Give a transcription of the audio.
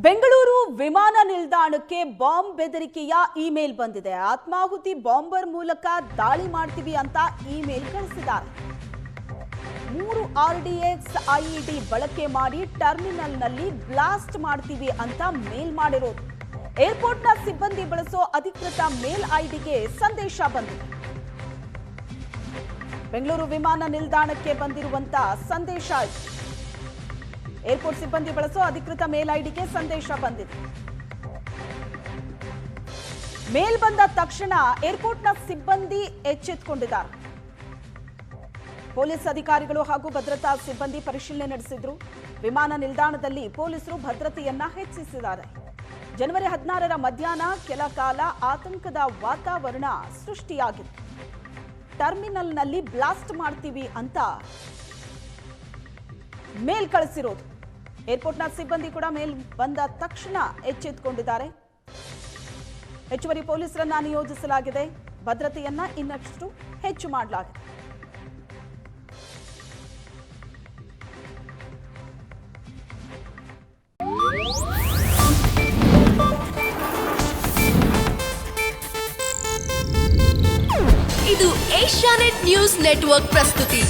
ಬೆಂಗಳೂರು ವಿಮಾನ ನಿಲ್ದಾಣಕ್ಕೆ bomb ಬೆದರಿಕೆಯ email ಬಂದಿದೆ. ಆತ್ಮಾಹುತಿ ಬಾಂಬರ್ ಮೂಲಕ ದಾಳಿ ಮಾಡ್ತೀವಿ ಅಂತ ಇಮೇಲ್ ಕಳಿಸಿದ್ದಾರೆ. 3 RDX IED ಬಳಕೆ ಮಾಡಿ ಟರ್ಮಿನಲ್ನಲ್ಲಿ ಬ್ಲಾಸ್ಟ್ ಮಾಡ್ತೀವಿ ಅಂತ ಮೇಲ್ ಮಾಡಿರೋದು. ಏರ್ಪೋರ್ಟ್ನ ಸಿಬ್ಬಂದಿ ಬಳಸೋ ಅಧಿಕೃತ ಮೇಲ್ ಐಡಿಗೆ ಸಂದೇಶ ಬಂದಿದೆ. ಬೆಂಗಳೂರು ವಿಮಾನ ನಿಲ್ದಾಣಕ್ಕೆ ಬಂದಿರುವಂತ ಸಂದೇಶ ಇದು. ಏರ್ಪೋರ್ಟ್ ಸಿಬ್ಬಂದಿ ಬಳಸೋ ಅಧಿಕೃತ ಮೇಲ್ ಐಡಿಗೆ ಸಂದೇಶ ಬಂದಿದೆ. ಮೇಲ್ ಬಂದ ತಕ್ಷಣ ಏರ್ಪೋರ್ಟ್ನ ಸಿಬ್ಬಂದಿ ಎಚ್ಚೆತ್ತುಕೊಂಡಿದ್ದಾರೆ. ಪೊಲೀಸ್ ಅಧಿಕಾರಿಗಳು ಹಾಗೂ ಭದ್ರತಾ ಸಿಬ್ಬಂದಿ ಪರಿಶೀಲನೆ ನಡೆಸಿದ್ರು. ವಿಮಾನ ನಿಲ್ದಾಣದಲ್ಲಿ ಪೊಲೀಸರು ಭದ್ರತೆಯನ್ನ ಹೆಚ್ಚಿಸಿದ್ದಾರೆ. ಜನವರಿ 16ರ ಮಧ್ಯಾಹ್ನ ಕೆಲ ಕಾಲ ಆತಂಕದ ವಾತಾವರಣ ಸೃಷ್ಟಿಯಾಗಿತ್ತು. ಟರ್ಮಿನಲ್ನಲ್ಲಿ ಬ್ಲಾಸ್ಟ್ ಮಾಡ್ತೀವಿ ಅಂತ ಮೇಲ್ ಕಳಿಸಿರೋದು. ಏರ್ಪೋರ್ಟ್ನ ಸಿಬ್ಬಂದಿ ಕೂಡ ಮೇಲ್ ಬಂದ ತಕ್ಷಣ ಎಚ್ಚೆತ್ತುಕೊಂಡಿದ್ದಾರೆ. ಹೆಚ್ಚುವರಿ ಪೊಲೀಸರನ್ನ ನಿಯೋಜಿಸಲಾಗಿದೆ. ಭದ್ರತೆಯನ್ನ ಇನ್ನಷ್ಟು ಹೆಚ್ಚು ಮಾಡಲಾಗಿದೆ. ಇದು ಏಷ್ಯಾನೆಟ್ ನ್ಯೂಸ್ ನೆಟ್ವರ್ಕ್ ಪ್ರಸ್ತುತಿ.